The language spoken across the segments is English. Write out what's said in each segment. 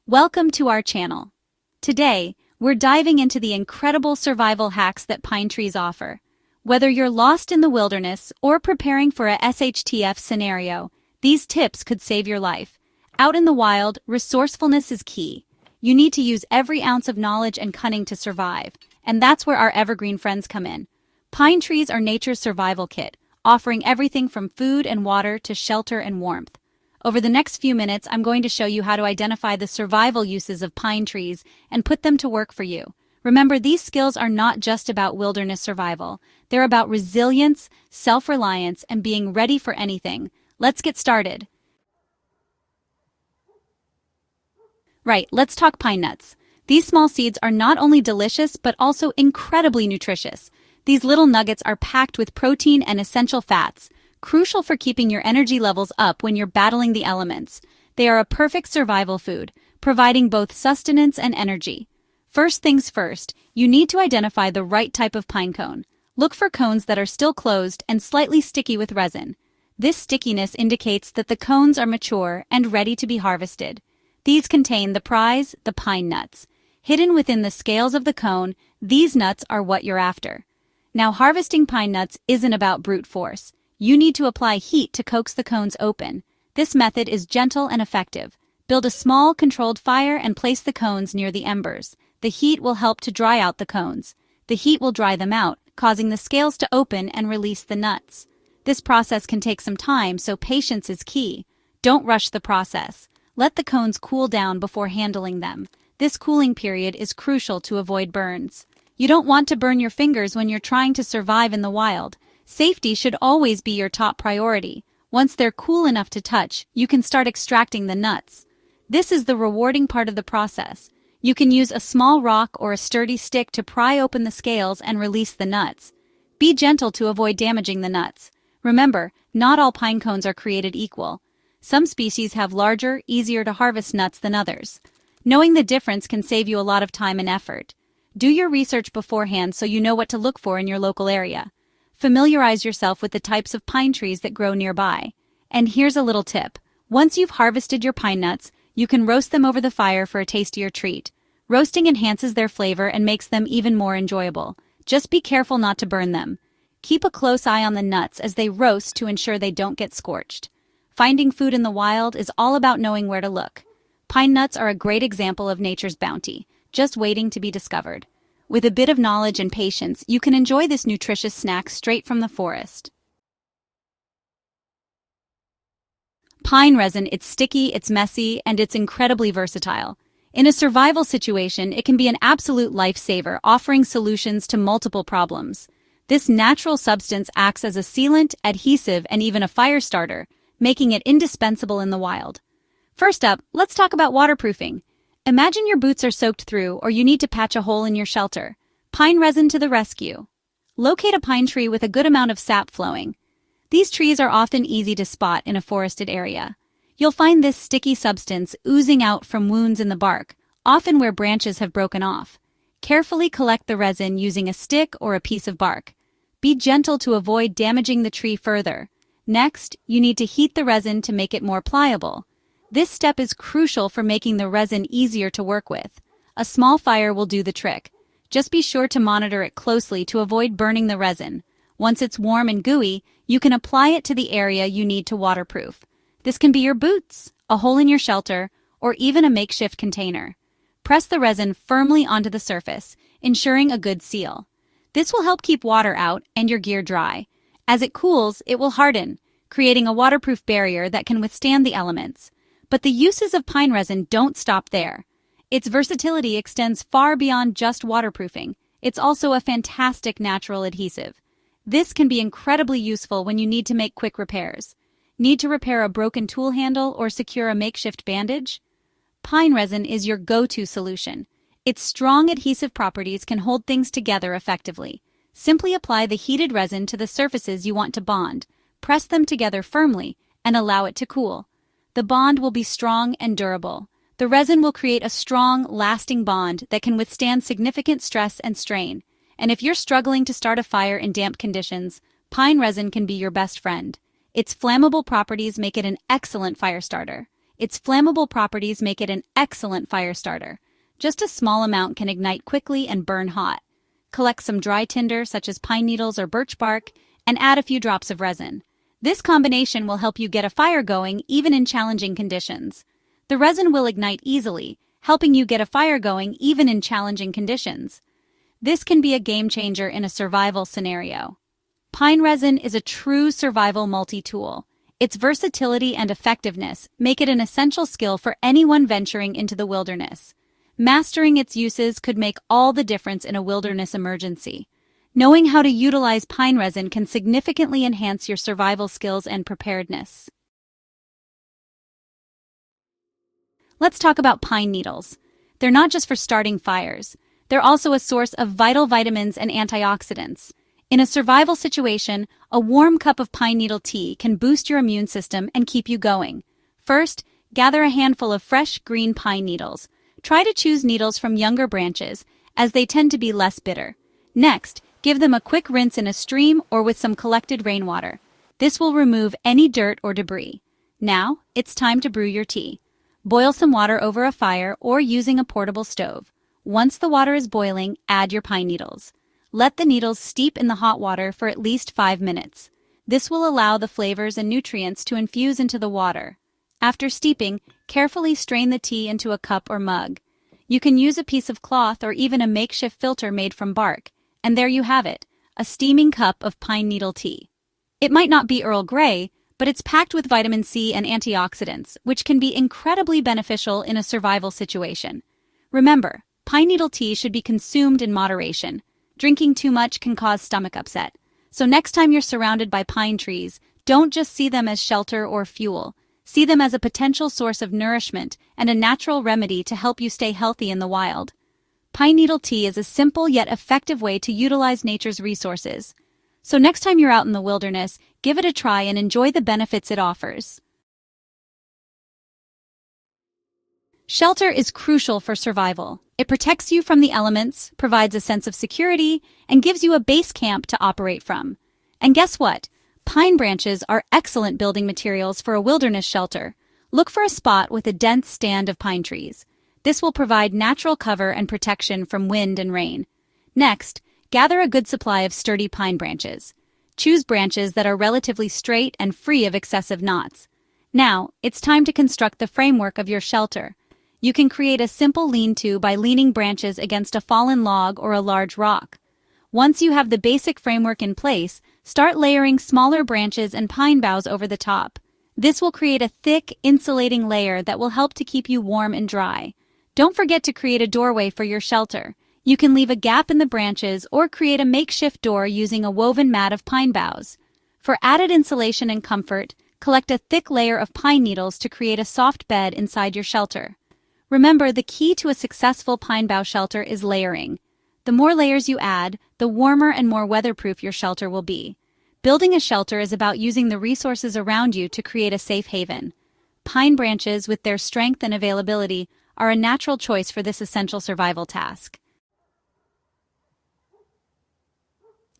Welcome to our channel. Today, we're diving into the incredible survival hacks that pine trees offer. Whether you're lost in the wilderness or preparing for a SHTF scenario, these tips could save your life. Out in the wild, resourcefulness is key. You need to use every ounce of knowledge and cunning to survive, and that's where our evergreen friends come in. Pine trees are nature's survival kit, offering everything from food and water to shelter and warmth. Over the next few minutes, I'm going to show you how to identify the survival uses of pine trees and put them to work for you. Remember, these skills are not just about wilderness survival. They're about resilience, self-reliance, and being ready for anything. Let's get started. Right, let's talk pine nuts. These small seeds are not only delicious, but also incredibly nutritious. These little nuggets are packed with protein and essential fats, crucial for keeping your energy levels up when you're battling the elements. They are a perfect survival food, providing both sustenance and energy. First things first, you need to identify the right type of pine cone. Look for cones that are still closed and slightly sticky with resin. This stickiness indicates that the cones are mature and ready to be harvested. These contain the prize, the pine nuts. Hidden within the scales of the cone, these nuts are what you're after. Now, harvesting pine nuts isn't about brute force. You need to apply heat to coax the cones open. This method is gentle and effective. Build a small, controlled fire and place the cones near the embers. The heat will help to dry out the cones. The heat will dry them out, causing the scales to open and release the nuts. This process can take some time, so patience is key. Don't rush the process. Let the cones cool down before handling them. This cooling period is crucial to avoid burns. You don't want to burn your fingers when you're trying to survive in the wild. Safety should always be your top priority. Once they're cool enough to touch, you can start extracting the nuts. This is the rewarding part of the process. You can use a small rock or a sturdy stick to pry open the scales and release the nuts. Be gentle to avoid damaging the nuts. Remember, not all pine cones are created equal. Some species have larger, easier to harvest nuts than others. Knowing the difference can save you a lot of time and effort. Do your research beforehand so you know what to look for in your local area. Familiarize yourself with the types of pine trees that grow nearby. And here's a little tip. Once you've harvested your pine nuts, you can roast them over the fire for a tastier treat. Roasting enhances their flavor and makes them even more enjoyable. Just be careful not to burn them. Keep a close eye on the nuts as they roast to ensure they don't get scorched. Finding food in the wild is all about knowing where to look. Pine nuts are a great example of nature's bounty, just waiting to be discovered. With a bit of knowledge and patience, you can enjoy this nutritious snack straight from the forest. Pine resin, it's sticky, it's messy, and it's incredibly versatile. In a survival situation, it can be an absolute lifesaver, offering solutions to multiple problems. This natural substance acts as a sealant, adhesive, and even a fire starter, making it indispensable in the wild. First up, let's talk about waterproofing. Imagine your boots are soaked through or you need to patch a hole in your shelter. Pine resin to the rescue. Locate a pine tree with a good amount of sap flowing. These trees are often easy to spot in a forested area. You'll find this sticky substance oozing out from wounds in the bark, often where branches have broken off. Carefully collect the resin using a stick or a piece of bark. Be gentle to avoid damaging the tree further. Next, you need to heat the resin to make it more pliable. This step is crucial for making the resin easier to work with. A small fire will do the trick. Just be sure to monitor it closely to avoid burning the resin. Once it's warm and gooey, you can apply it to the area you need to waterproof. This can be your boots, a hole in your shelter, or even a makeshift container. Press the resin firmly onto the surface, ensuring a good seal. This will help keep water out and your gear dry. As it cools, it will harden, creating a waterproof barrier that can withstand the elements. But the uses of pine resin don't stop there. Its versatility extends far beyond just waterproofing. It's also a fantastic natural adhesive. This can be incredibly useful when you need to make quick repairs. Need to repair a broken tool handle or secure a makeshift bandage? Pine resin is your go-to solution. Its strong adhesive properties can hold things together effectively. Simply apply the heated resin to the surfaces you want to bond, press them together firmly, and allow it to cool. The bond will be strong and durable. The resin will create a strong, lasting bond that can withstand significant stress and strain. And if you're struggling to start a fire in damp conditions, pine resin can be your best friend. Its flammable properties make it an excellent fire starter. Its flammable properties make it an excellent fire starter. Just a small amount can ignite quickly and burn hot. Collect some dry tinder, such as pine needles or birch bark, and add a few drops of resin. This combination will help you get a fire going even in challenging conditions. The resin will ignite easily, helping you get a fire going even in challenging conditions. This can be a game changer in a survival scenario. Pine resin is a true survival multi-tool. Its versatility and effectiveness make it an essential skill for anyone venturing into the wilderness. Mastering its uses could make all the difference in a wilderness emergency. Knowing how to utilize pine resin can significantly enhance your survival skills and preparedness. Let's talk about pine needles. They're not just for starting fires. They're also a source of vital vitamins and antioxidants. In a survival situation, a warm cup of pine needle tea can boost your immune system and keep you going. First, gather a handful of fresh green pine needles. Try to choose needles from younger branches, as they tend to be less bitter. Next, give them a quick rinse in a stream or with some collected rainwater. This will remove any dirt or debris. Now, it's time to brew your tea. Boil some water over a fire or using a portable stove. Once the water is boiling, add your pine needles. Let the needles steep in the hot water for at least 5 minutes. This will allow the flavors and nutrients to infuse into the water. After steeping, carefully strain the tea into a cup or mug. You can use a piece of cloth or even a makeshift filter made from bark. And there you have it, a steaming cup of pine needle tea. It might not be Earl Grey, but it's packed with vitamin C and antioxidants, which can be incredibly beneficial in a survival situation. Remember, pine needle tea should be consumed in moderation. Drinking too much can cause stomach upset. So next time you're surrounded by pine trees, don't just see them as shelter or fuel. See them as a potential source of nourishment and a natural remedy to help you stay healthy in the wild. Pine needle tea is a simple yet effective way to utilize nature's resources. So next time you're out in the wilderness, give it a try and enjoy the benefits it offers. Shelter is crucial for survival. It protects you from the elements, provides a sense of security, and gives you a base camp to operate from. And guess what? Pine branches are excellent building materials for a wilderness shelter. Look for a spot with a dense stand of pine trees. This will provide natural cover and protection from wind and rain. Next, gather a good supply of sturdy pine branches. Choose branches that are relatively straight and free of excessive knots. Now, it's time to construct the framework of your shelter. You can create a simple lean-to by leaning branches against a fallen log or a large rock. Once you have the basic framework in place, start layering smaller branches and pine boughs over the top. This will create a thick, insulating layer that will help to keep you warm and dry. Don't forget to create a doorway for your shelter. You can leave a gap in the branches or create a makeshift door using a woven mat of pine boughs. For added insulation and comfort, collect a thick layer of pine needles to create a soft bed inside your shelter. Remember, the key to a successful pine bough shelter is layering. The more layers you add, the warmer and more weatherproof your shelter will be. Building a shelter is about using the resources around you to create a safe haven. Pine branches, with their strength and availability, are a natural choice for this essential survival task.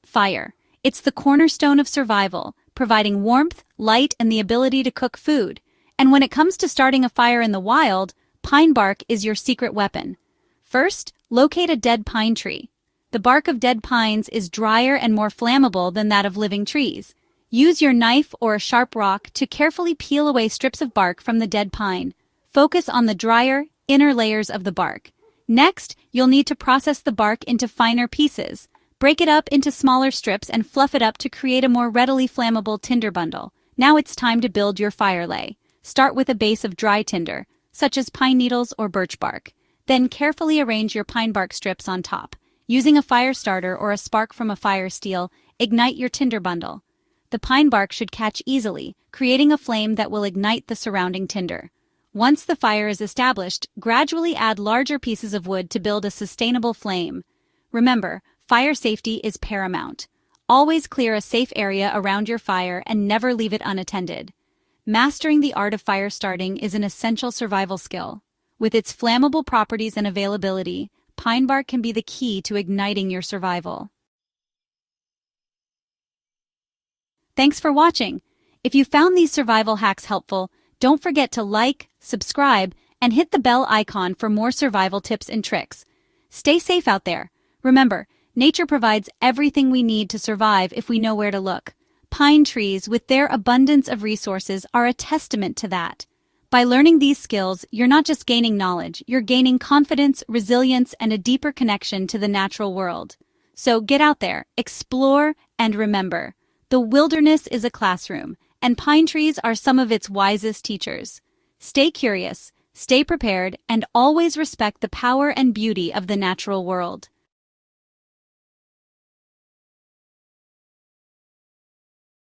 Fire. It's the cornerstone of survival, providing warmth, light, and the ability to cook food. And when it comes to starting a fire in the wild, pine bark is your secret weapon. First, locate a dead pine tree. The bark of dead pines is drier and more flammable than that of living trees. Use your knife or a sharp rock to carefully peel away strips of bark from the dead pine. Focus on the drier, inner layers of the bark. Next, you'll need to process the bark into finer pieces. Break it up into smaller strips and fluff it up to create a more readily flammable tinder bundle. Now it's time to build your fire lay. Start with a base of dry tinder, such as pine needles or birch bark. Then carefully arrange your pine bark strips on top. Using a fire starter or a spark from a fire steel, ignite your tinder bundle. The pine bark should catch easily, creating a flame that will ignite the surrounding tinder. Once the fire is established, gradually add larger pieces of wood to build a sustainable flame. Remember, fire safety is paramount. Always clear a safe area around your fire and never leave it unattended. Mastering the art of fire starting is an essential survival skill. With its flammable properties and availability, pine bark can be the key to igniting your survival. Thanks for watching. If you found these survival hacks helpful, Don't forget to like, subscribe, and hit the bell icon for more survival tips and tricks. Stay safe out there. Remember, nature provides everything we need to survive if we know where to look. Pine trees, with their abundance of resources, are a testament to that. By learning these skills, you're not just gaining knowledge, you're gaining confidence, resilience, and a deeper connection to the natural world. So get out there, explore, and remember, the wilderness is a classroom, and pine trees are some of its wisest teachers. Stay curious, stay prepared, and always respect the power and beauty of the natural world.